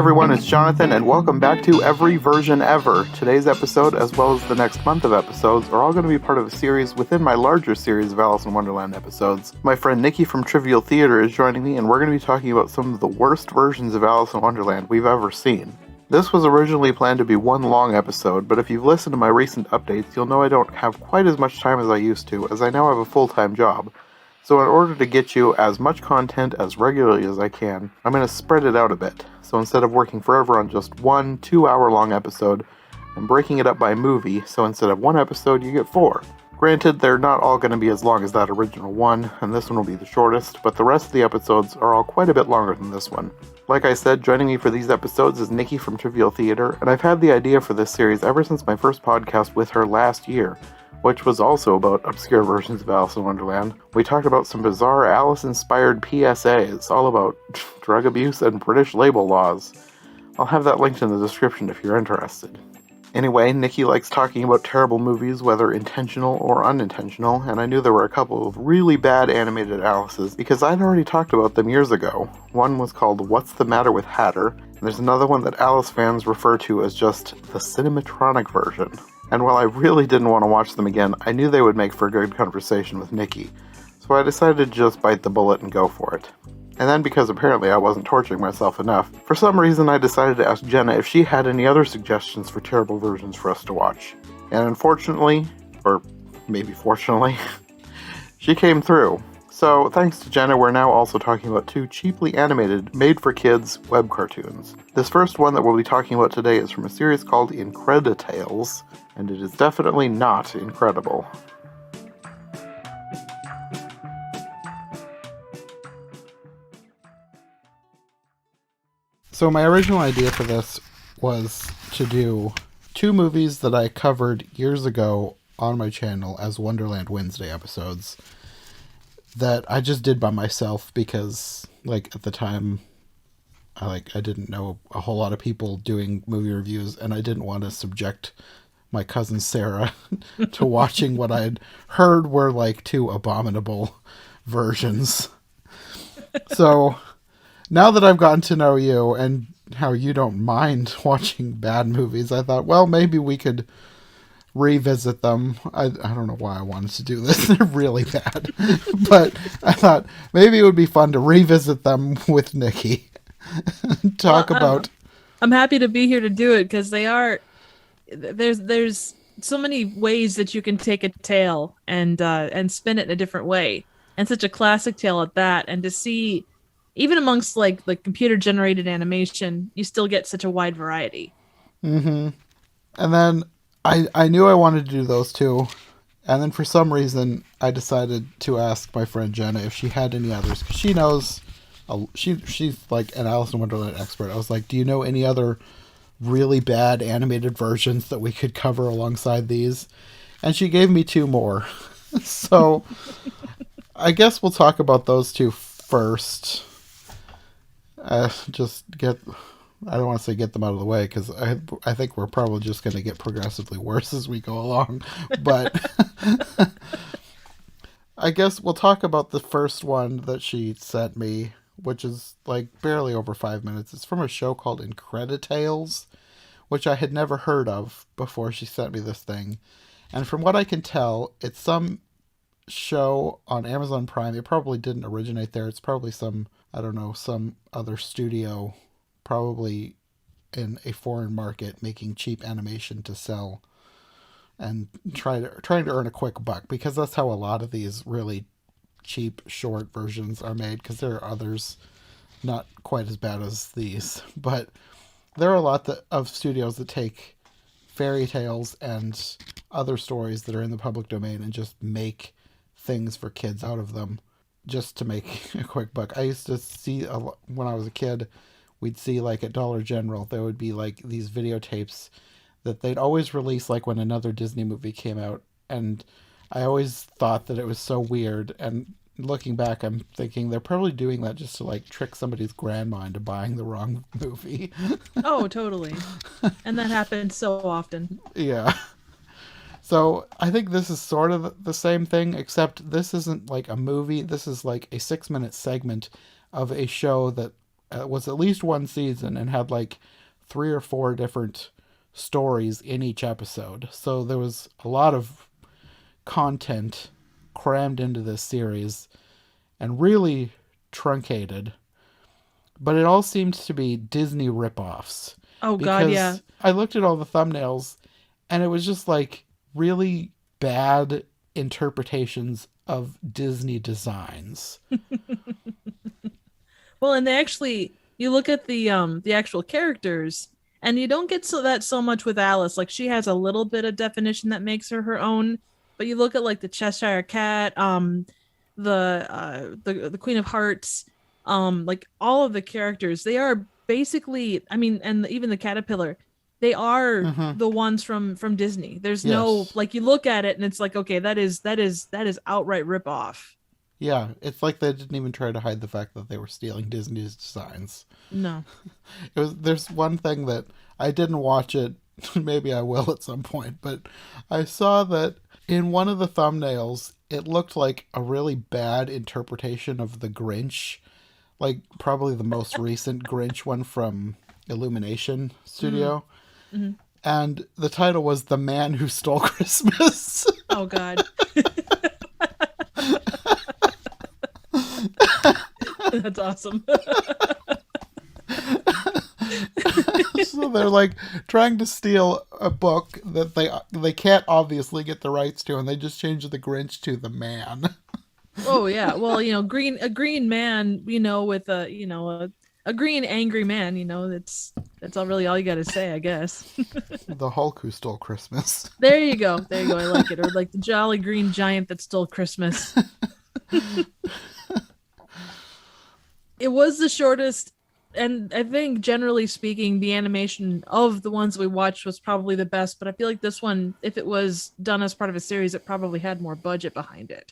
everyone, it's Jonathan, and welcome back to Every Version Ever. Today's episode, as well as the next month of episodes, are all going to be part of a series within my larger series of Alice in Wonderland episodes. My friend Nicki from Trivial Theater is joining me, and we're going to be talking about some of the worst versions of Alice in Wonderland we've ever seen. This was originally planned to be one long episode, but if you've listened to my recent updates, you'll know I don't have quite as much time as I used to, as I now have a full-time job. So in order to get you as much content as regularly as I can, I'm going to spread it out a bit. So instead of working forever on just one 2-hour-long episode, I'm breaking it up by movie, so instead of one episode, you get 4. Granted, they're not all going to be as long as that original one, and this one will be the shortest, but the rest of the episodes are all quite a bit longer than this one. Like I said, joining me for these episodes is Nicki from Trivial Theater, and I've had the idea for this series ever since my first podcast with her last year, which was also about obscure versions of Alice in Wonderland. We talked about some bizarre Alice-inspired PSAs, all about drug abuse and British label laws. I'll have that linked in the description if you're interested. Anyway, Nicki likes talking about terrible movies, whether intentional or unintentional, and I knew there were a couple of really bad animated Alices because I'd already talked about them years ago. One was called What's the Matter with Hatter, and there's another one that Alice fans refer to as just the cinematronic version. And while I really didn't want to watch them again, I knew they would make for a good conversation with Nicki, so I decided to just bite the bullet and go for it. And then because apparently I wasn't torturing myself enough, for some reason I decided to ask Jenna if she had any other suggestions for terrible versions for us to watch. And unfortunately, or maybe fortunately, she came through. So thanks to Jenna, we're now also talking about 2 cheaply animated, made-for-kids web cartoons. This first one that we'll be talking about today is from a series called Increditales, and it is definitely not incredible. So my original idea for this was to do 2 movies that I covered years ago on my channel as Wonderland Wednesday episodes that I just did by myself because, at the time, I didn't know a whole lot of people doing movie reviews, and I didn't want to subject my cousin Sarah to watching what I had heard were 2 abominable versions. So now that I've gotten to know you and how you don't mind watching bad movies, I thought, well, maybe we could revisit them. I don't know why I wanted to do this. They're really bad. But I thought maybe it would be fun to revisit them with Nicki. I'm happy to be here to do it because they are... There's so many ways that you can take a tale and spin it in a different way. And such a classic tale at that. And to see... Even amongst computer generated animation, you still get such a wide variety. Mm-hmm. And then I knew I wanted to do those 2. And then for some reason, I decided to ask my friend Jenna if she had any others. Because she knows, she's like an Alice in Wonderland expert. I was like, do you know any other really bad animated versions that we could cover alongside these? And she gave me 2 more. So I guess we'll talk about those 2 first. I don't want to say get them out of the way, because I think we're probably just going to get progressively worse as we go along. But I guess we'll talk about the first one that she sent me, which is barely over 5 minutes. It's from a show called Increditales, which I had never heard of before she sent me this thing. And from what I can tell, it's some show on Amazon Prime. It probably didn't originate there. It's probably some other studio, probably in a foreign market, making cheap animation to sell and trying to earn a quick buck, because that's how a lot of these really cheap short versions are made, because there are others not quite as bad as these, but there are a lot of studios that take fairy tales and other stories that are in the public domain and just make things for kids out of them just to make a quick buck. I used to see, when I was a kid, we'd see at Dollar General, there would be these videotapes that they'd always release when another Disney movie came out. And I always thought that it was so weird. And looking back, I'm thinking they're probably doing that just to trick somebody's grandma into buying the wrong movie. Oh, totally. And that happens so often. Yeah. So I think this is sort of the same thing, except this isn't a movie. This is a 6-minute segment of a show that was at least one season and had like three or four different stories in each episode. So there was a lot of content crammed into this series and really truncated. But it all seemed to be Disney ripoffs Oh God, yeah. because I looked at all the thumbnails and it was just like really bad interpretations of Disney designs. Well, and they actually you look at the actual characters and you don't get so much with Alice. Like she has a little bit of definition that makes her her own, but you look at like the Cheshire Cat, the Queen of Hearts, like all of the characters, they are basically, I mean, and even the caterpillar, they are Mm-hmm. the ones from Disney. There's no Yes. like you look at it and it's like, okay, that is outright rip off. Yeah, it's like they didn't even try to hide the fact that they were stealing Disney's designs. No. It was there's one thing that I didn't watch it, maybe I will at some point, but I saw that in one of the thumbnails it looked like a really bad interpretation of the Grinch, like probably the most recent Grinch one from Illumination Mm, Studio. mhm. And the title was The Man Who Stole Christmas. Oh God. That's awesome. So they're like trying to steal a book that they can't obviously get the rights to, and they just change the Grinch to the man. Oh yeah. Well, a green man, with a green angry man, that's all you got to say, I guess. The Hulk who stole Christmas. There you go. There you go. I like it. Or like the jolly green giant that stole Christmas. It was the shortest, and I think generally speaking, the animation of the ones we watched was probably the best, but I feel like this one, if it was done as part of a series, it probably had more budget behind it.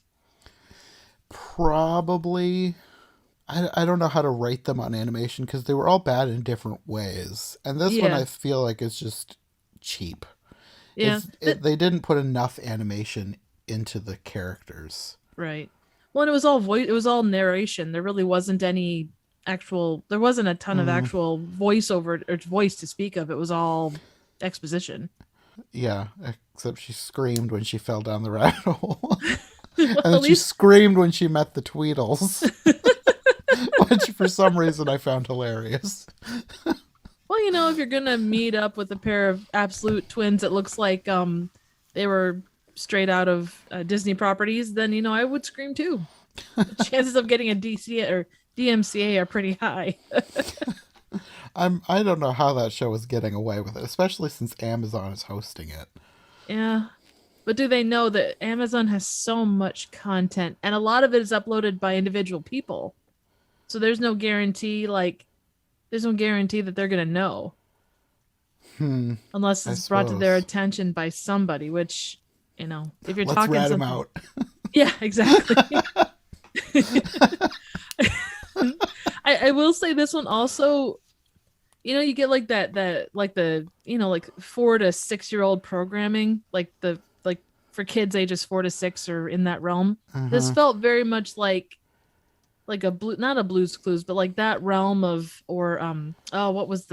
Probably. I don't know how to rate them on animation because they were all bad in different ways. And this one Yeah. I feel like is just cheap. Yeah. They didn't put enough animation into the characters. Right. Well, and it was all narration. There wasn't a ton of Mm, actual voiceover or voice to speak of. It was all exposition. yeah, except she screamed when she fell down the rabbit hole. Well, And at then she least, screamed when she met the Tweedles, which for some reason I found hilarious. well, if you're gonna meet up with a pair of absolute twins, it looks like they were straight out of Disney properties, then I would scream too. The chances of getting a DC or DMCA are pretty high. I don't know how that show is getting away with it, especially since Amazon is hosting it. Yeah. But do they know that Amazon has so much content and a lot of it is uploaded by individual people? So there's no guarantee that they're going to know Hmm, unless I it's brought to their suppose. attention by somebody, which, if you're Let's talking rat him something. out. Yeah, exactly. I will say this one also, you get like like the, like 4 to 6 year old programming, like for kids ages 4 to 6 or in that realm. This Uh-huh. felt very much like a blue, not a Blue's Clues, but like that realm of, or oh, what was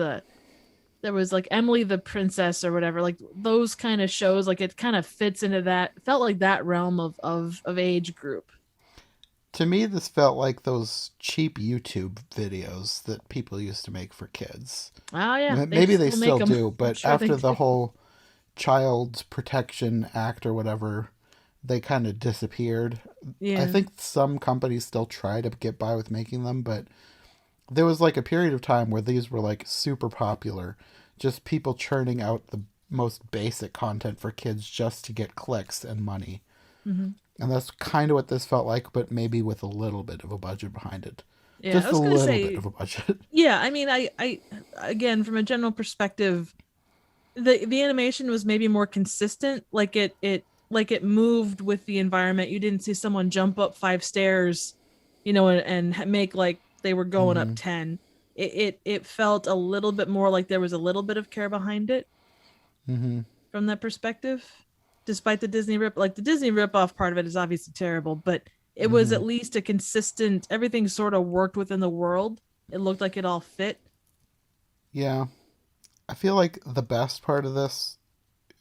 there was like Emily the Princess or whatever, like those kind of shows. Like it kind of fits into that, felt like that realm of age group. To me, this felt like those cheap YouTube videos that people used to make for kids. Oh yeah, they Maybe they still make still them. do, I'm but sure they after the do. whole Child Protection Act or whatever, they kind of disappeared. I Yeah. think some companies still try to get by with making them, but there was like a period of time where these were like super popular. Just people churning out the most basic content for kids just to get clicks and money. Hmm. And that's kind of what this felt like, but maybe with a little bit of a budget behind it. Yeah, I Just a was gonna little bit say, of a budget. yeah. I mean, I again, from a general perspective, the animation was maybe more consistent. Like it moved with the environment. You didn't see someone jump up 5 stairs, and make like they were going up Hmm. 10. It felt a little bit more like there was a little bit of care behind it Hmm. from that perspective. Despite the Disney rip off part of it is obviously terrible, but it was Hmm. at least a consistent. Everything sort of worked within the world, it looked like it all fit. Yeah. I feel like the best part of this,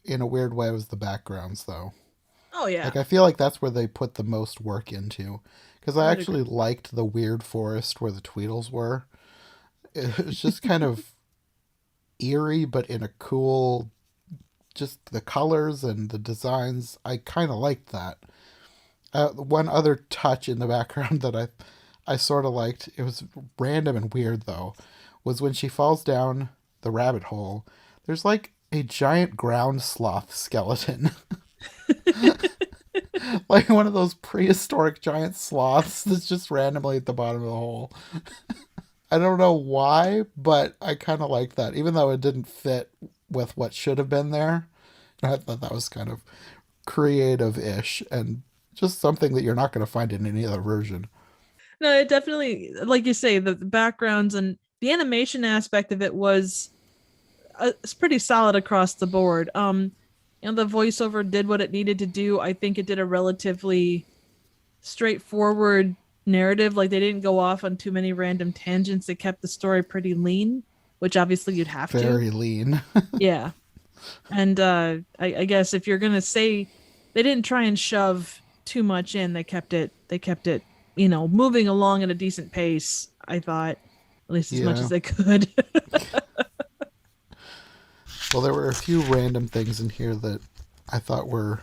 in a weird way, was the backgrounds, though. Oh yeah, Like, I feel like that's where they put the most work into. Because I I would agree. actually liked the weird forest where the Tweedles were. It was just kind of eerie, but in a cool, just the colors and the designs. I kind of liked that. One other touch in the background that I sort of liked, it was random and weird though, was when she falls down the rabbit hole, there's like a giant ground sloth skeleton. Like one of those prehistoric giant sloths that's just randomly at the bottom of the hole. I don't know why, but I kind of liked that, even though it didn't fit with what should have been there. I thought that was kind of creative ish and just something that you're not going to find in any other version. No, it definitely, like you say, the backgrounds and the animation aspect of it was it's pretty solid across the board. The voiceover did what it needed to do. I think it did a relatively straightforward narrative. Like they didn't go off on too many random tangents. They kept the story pretty lean, which obviously you'd have to. Very lean. Yeah. And I guess if you're gonna say they didn't try and shove too much in, they kept it, moving along at a decent pace, I thought, at least as much as Yeah. they could. Well, there were a few random things in here that I thought were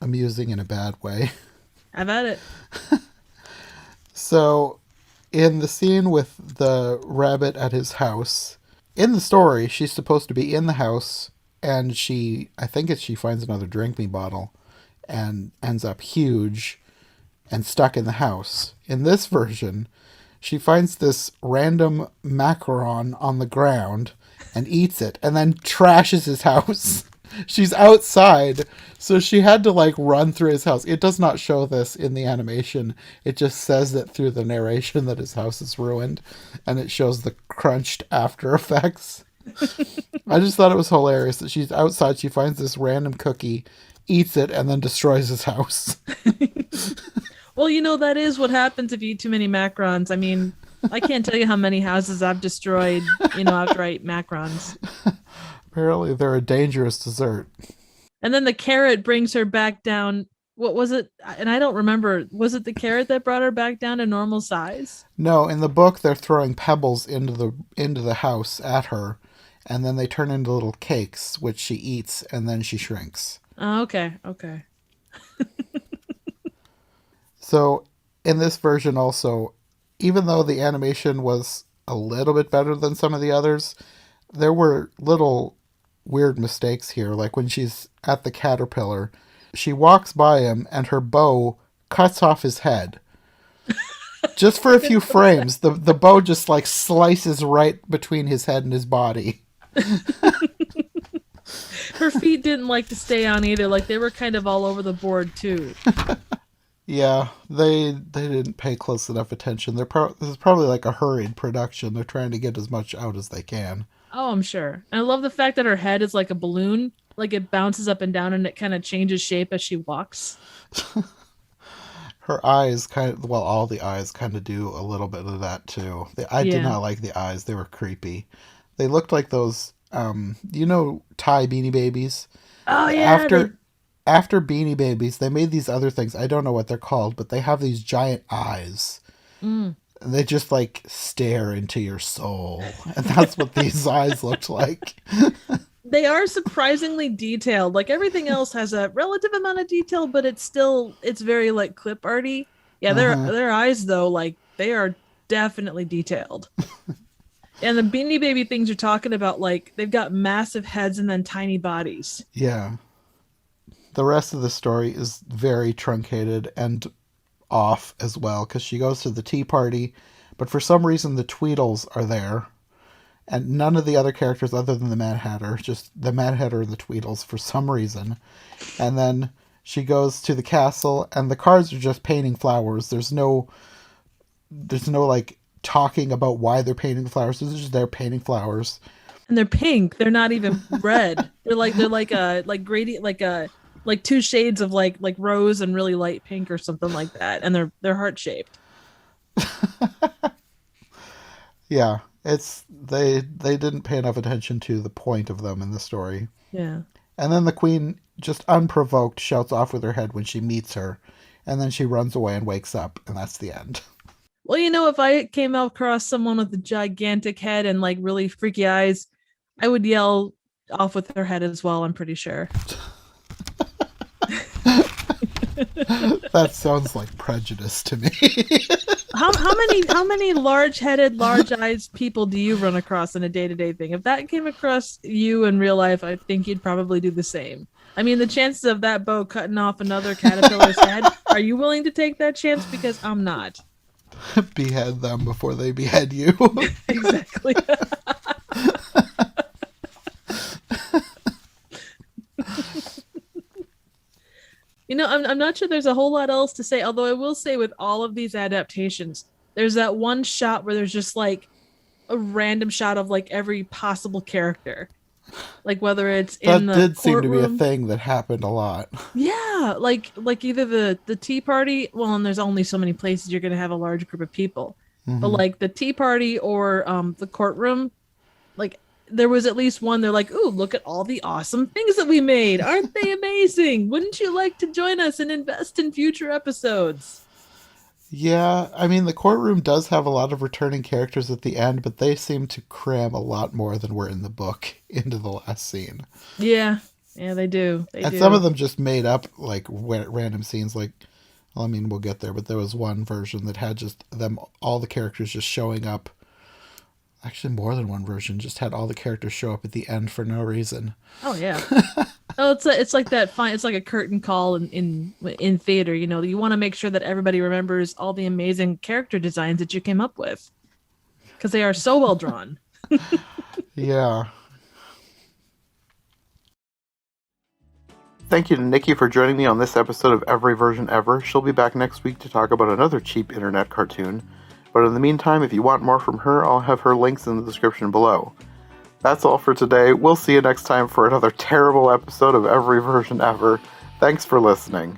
amusing in a bad way. Have at it. So, in the scene with the rabbit at his house, in the story, she's supposed to be in the house and I think she finds another drink me bottle and ends up huge and stuck in the house. In this version, she finds this random macaron on the ground and eats it and then trashes his house. She's outside, so she had to like run through his house. It does not show this in the animation. It just says that through the narration that his house is ruined and it shows the crunched after effects. I just thought it was hilarious that she's outside, she finds this random cookie, eats it, and then destroys his house. Well, that is what happens if you eat too many macarons. I mean, I can't tell you how many houses I've destroyed, after I eat macarons. Apparently, they're a dangerous dessert. And then the carrot brings her back down. What was it? And I don't remember. Was it the carrot that brought her back down to normal size? No, in the book, they're throwing pebbles into the house at her, and then they turn into little cakes, which she eats, and then she shrinks. Oh, okay. Okay. So, in this version, also, even though the animation was a little bit better than some of the others, there were little weird mistakes here. Like when she's at the caterpillar, she walks by him and her bow cuts off his head. Just for a few frames, the bow just like slices right between his head and his body. Her feet didn't like to stay on either. Like they were kind of all over the board too. Yeah, they didn't pay close enough attention. This is probably like a hurried production. They're trying to get as much out as they can. Oh, I'm sure. And I love the fact that her head is like a balloon. Like it bounces up and down and it kind of changes shape as she walks. Her eyes all the eyes kind of do a little bit of that too. I did Yeah. not like the eyes. They were creepy. They looked like those, Thai Beanie Babies. Oh yeah, they. After Beanie Babies, they made these other things. I don't know what they're called, but they have these giant eyes. Mm. And they just like stare into your soul. And that's what these eyes looked like. They are surprisingly detailed. Like everything else has a relative amount of detail, but it's very like clip arty. Yeah, their Uh-huh. their eyes though, like they are definitely detailed. And the Beanie Baby things you're talking about, like they've got massive heads and then tiny bodies. Yeah. The rest of the story is very truncated and off as well because she goes to the tea party, but for some reason the Tweedles are there, and none of the other characters other than the Mad Hatter, just the Mad Hatter and the Tweedles for some reason. And then she goes to the castle, and the cards are just painting flowers. There's no like talking about why they're painting the flowers. They're just there painting flowers. And they're pink. They're not even red. They're like a like gradient like two shades of like rose and really light pink or something like that. And they're heart shaped. Yeah, they didn't pay enough attention to the point of them in the story. Yeah. And then the queen, just unprovoked, shouts off with her head when she meets her, and then she runs away and wakes up, and that's the end. Well, if I came across someone with a gigantic head and like really freaky eyes, I would yell off with her head as well, I'm pretty sure. That sounds like prejudice to me. How many large-headed, large-eyed people do you run across in a day-to-day thing? If that came across you in real life, I think you'd probably do the same. I mean, the chances of that bow cutting off another caterpillar's head, are you willing to take that chance? Because I'm not. Behead them before they behead you. Exactly. I'm not sure there's a whole lot else to say, although I will say with all of these adaptations, there's that one shot where there's just like a random shot of like every possible character. Like whether it's in That the did seem to be a courtroom. thing that happened a lot. Yeah, like either the tea party, well, and there's only so many places you're gonna have a large group of people. But Hmm. like the tea party or the courtroom, like there was at least one. They're like, "Ooh, look at all the awesome things that we made! Aren't they amazing? Wouldn't you like to join us and invest in future episodes?" Yeah, I mean, the courtroom does have a lot of returning characters at the end, but they seem to cram a lot more than were in the book into the last scene. Yeah, yeah, they do. They And some of do. them just made up, like, random scenes. Like, well, I mean, we'll get there, but there was one version that had just them, all the characters just showing up. Actually, more than one version just had all the characters show up at the end for no reason. Oh yeah. Oh, it's like that fine. It's like a curtain call in theater. You want to make sure that everybody remembers all the amazing character designs that you came up with because they are so well drawn. Yeah. Thank you to Nicki for joining me on this episode of Every Version Ever. She'll be back next week to talk about another cheap internet cartoon. But in the meantime, if you want more from her, I'll have her links in the description below. That's all for today. We'll see you next time for another terrible episode of Every Version Ever. Thanks for listening.